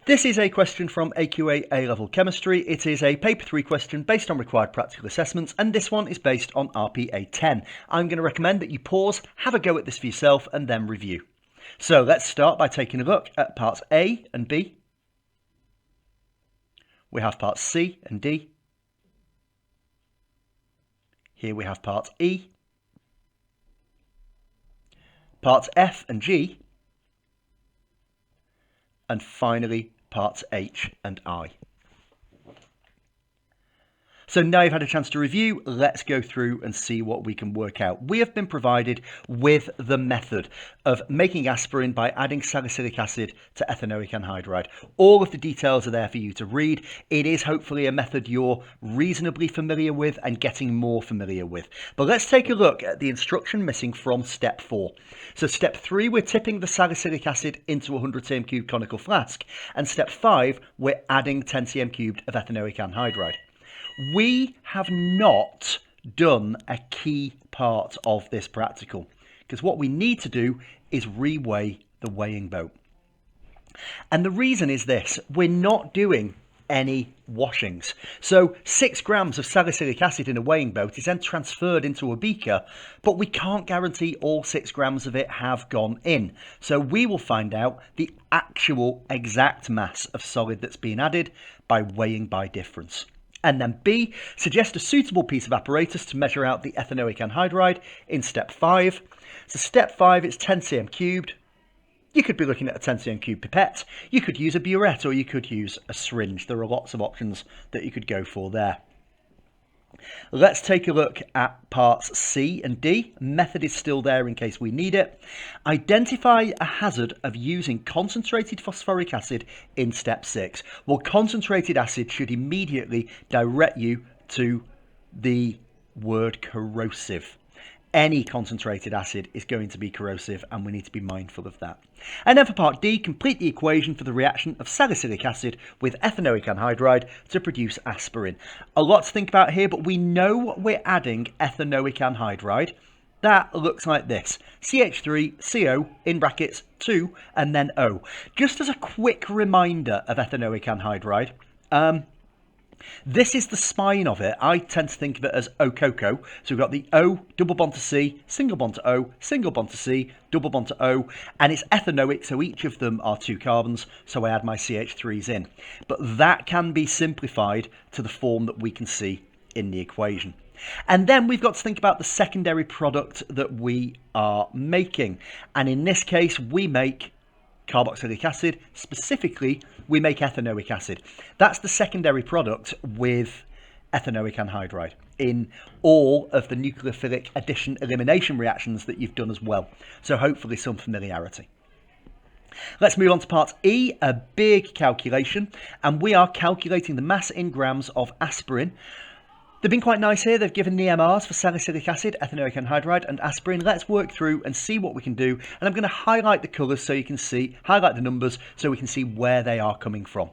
This is a question from AQA A-level Chemistry. It is a paper 3 question based on required practical assessments, and this one is based on RPA10. I'm going to recommend that you pause, have a go at this for yourself, and then review. So let's start by taking a look at parts A and B. We have parts C and D. Here we have parts E, parts F and G, and finally parts H and I. So now you've had a chance to review, let's go through and see what we can work out. We have been provided with the method of making aspirin by adding salicylic acid to ethanoic anhydride. All of the details are there for you to read. It is hopefully a method you're reasonably familiar with and getting more familiar with. But let's take a look at the instruction missing from step 4. So step 3, we're tipping the salicylic acid into a 100 cm cubed conical flask. And step 5, we're adding 10 cm cubed of ethanoic anhydride. We have not done a key part of this practical because what we need to do is reweigh the weighing boat. And the reason is this: we're not doing any washings. So 6 grams of salicylic acid in a weighing boat is then transferred into a beaker, but we can't guarantee all 6 grams of it have gone in. So we will find out the actual exact mass of solid that's been added by weighing by difference. And then B, suggest a suitable piece of apparatus to measure out the ethanoic anhydride in step 5. So step 5 is 10 cm cubed. You could be looking at a 10 cm cubed pipette. You could use a burette or you could use a syringe. There are lots of options that you could go for there. Let's take a look at parts C and D. Method is still there in case we need it. Identify a hazard of using concentrated phosphoric acid in step 6. Well, concentrated acid should immediately direct you to the word corrosive. Any concentrated acid is going to be corrosive and we need to be mindful of that. And then for part D, complete the equation for the reaction of salicylic acid with ethanoic anhydride to produce aspirin. A lot to think about here, but we know we're adding ethanoic anhydride. That looks like this: CH3CO in brackets 2 and then O. Just as a quick reminder of ethanoic anhydride, this is the spine of it. I tend to think of it as O-coco. So we've got the O, double bond to C, single bond to O, single bond to C, double bond to O, and it's ethanoic, so each of them are 2 carbons, so I add my CH3s in. But that can be simplified to the form that we can see in the equation. And then we've got to think about the secondary product that we are making. And in this case, we make carboxylic acid. Specifically, we make ethanoic acid. That's the secondary product with ethanoic anhydride in all of the nucleophilic addition elimination reactions that you've done as well. So hopefully some familiarity. Let's move on to part E, a big calculation, and we are calculating the mass in grams of aspirin. They've been quite nice here. They've given the MRs for salicylic acid, ethanoic anhydride and aspirin. Let's work through and see what we can do. And I'm going to highlight the colours so you can see, highlight the numbers so we can see where they are coming from.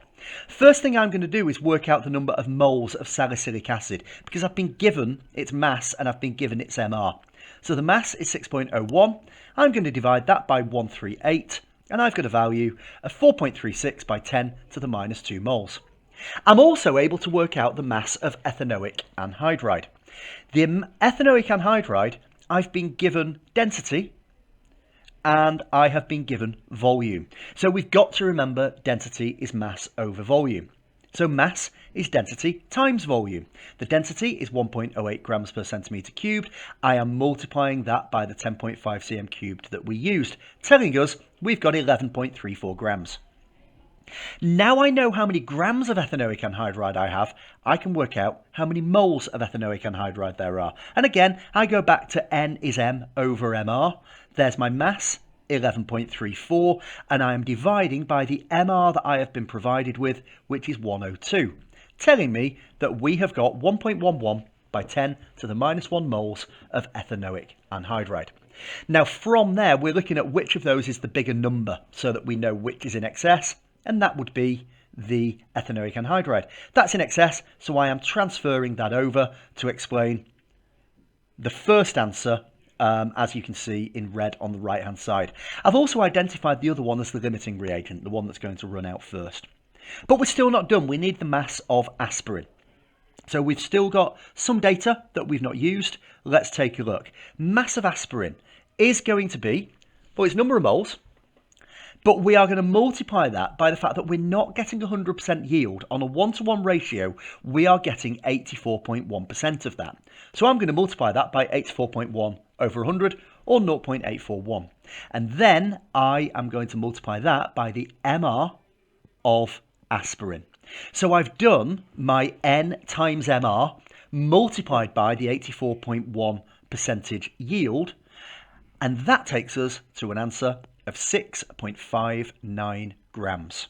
First thing I'm going to do is work out the number of moles of salicylic acid because I've been given its mass and I've been given its MR. So the mass is 6.01. I'm going to divide that by 138 and I've got a value of 4.36 by 10 to the minus 2 moles. I'm also able to work out the mass of ethanoic anhydride. The ethanoic anhydride, I've been given density and I have been given volume. So we've got to remember density is mass over volume. So mass is density times volume. The density is 1.08 grams per centimetre cubed. I am multiplying that by the 10.5 cm cubed that we used, telling us we've got 11.34 grams. Now I know how many grams of ethanoic anhydride I have, I can work out how many moles of ethanoic anhydride there are. And again, I go back to N is M over MR. There's my mass, 11.34, and I am dividing by the MR that I have been provided with, which is 102, telling me that we have got 1.11 by 10 to the minus 1 moles of ethanoic anhydride. Now from there, we're looking at which of those is the bigger number so that we know which is in excess. And that would be the ethanoic anhydride. That's in excess, so I am transferring that over to explain the first answer, as you can see in red on the right hand side. I've also identified the other one as the limiting reagent, the one that's going to run out first. But we're still not done. We need the mass of aspirin. So we've still got some data that we've not used. Let's take a look. Mass of aspirin is going to be, well, it's number of moles, but we are going to multiply that by the fact that we're not getting 100% yield. On a 1-to-1 ratio, we are getting 84.1% of that. So I'm going to multiply that by 84.1 over 100, or 0.841. And then I am going to multiply that by the MR of aspirin. So I've done my N times MR multiplied by the 84.1% yield, and that takes us to an answer of 6.59 grams.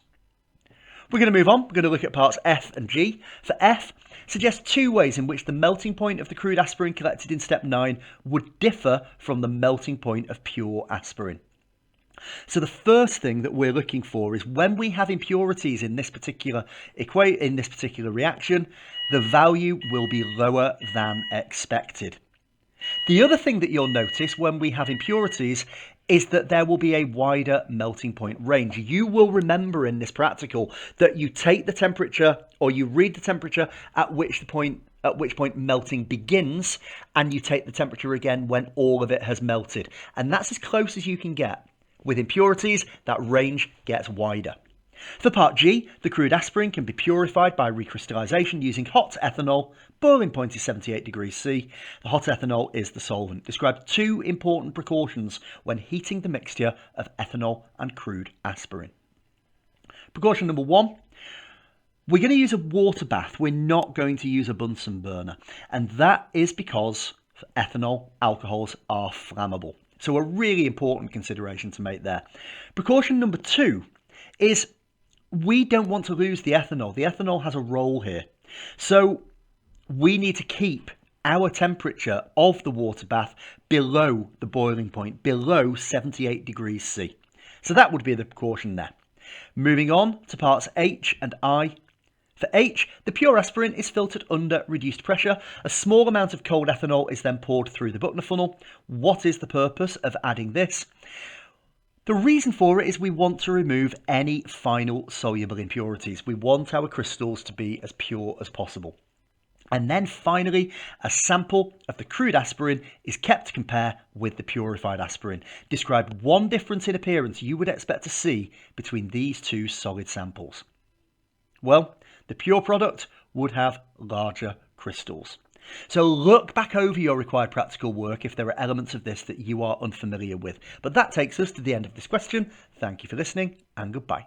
We're going to move on. We're going to look at parts F and G. For F, suggest 2 ways in which the melting point of the crude aspirin collected in step 9 would differ from the melting point of pure aspirin. So the first thing that we're looking for is when we have impurities in this particular reaction, the value will be lower than expected. The other thing that you'll notice when we have impurities is that there will be a wider melting point range. You will remember in this practical that you take the temperature, or you read the temperature at which point melting begins, and you take the temperature again when all of it has melted. And that's as close as you can get. With impurities, that range gets wider. For part G, the crude aspirin can be purified by recrystallization using hot ethanol. Boiling point is 78 degrees C. The hot ethanol is the solvent. Describe 2 important precautions when heating the mixture of ethanol and crude aspirin. Precaution number 1. We're going to use a water bath. We're not going to use a Bunsen burner. And that is because ethanol alcohols are flammable. So a really important consideration to make there. Precaution number 2 is we don't want to lose the ethanol. The ethanol has a role here. So we need to keep our temperature of the water bath below the boiling point, below 78 degrees C. So that would be the precaution there. Moving on to parts H and I. For H, the pure aspirin is filtered under reduced pressure. A small amount of cold ethanol is then poured through the Buckner funnel. What is the purpose of adding this? The reason for it is we want to remove any final soluble impurities. We want our crystals to be as pure as possible. And then finally, a sample of the crude aspirin is kept to compare with the purified aspirin. Describe 1 difference in appearance you would expect to see between these 2 solid samples. Well, the pure product would have larger crystals. So look back over your required practical work if there are elements of this that you are unfamiliar with. But that takes us to the end of this question. Thank you for listening, and goodbye.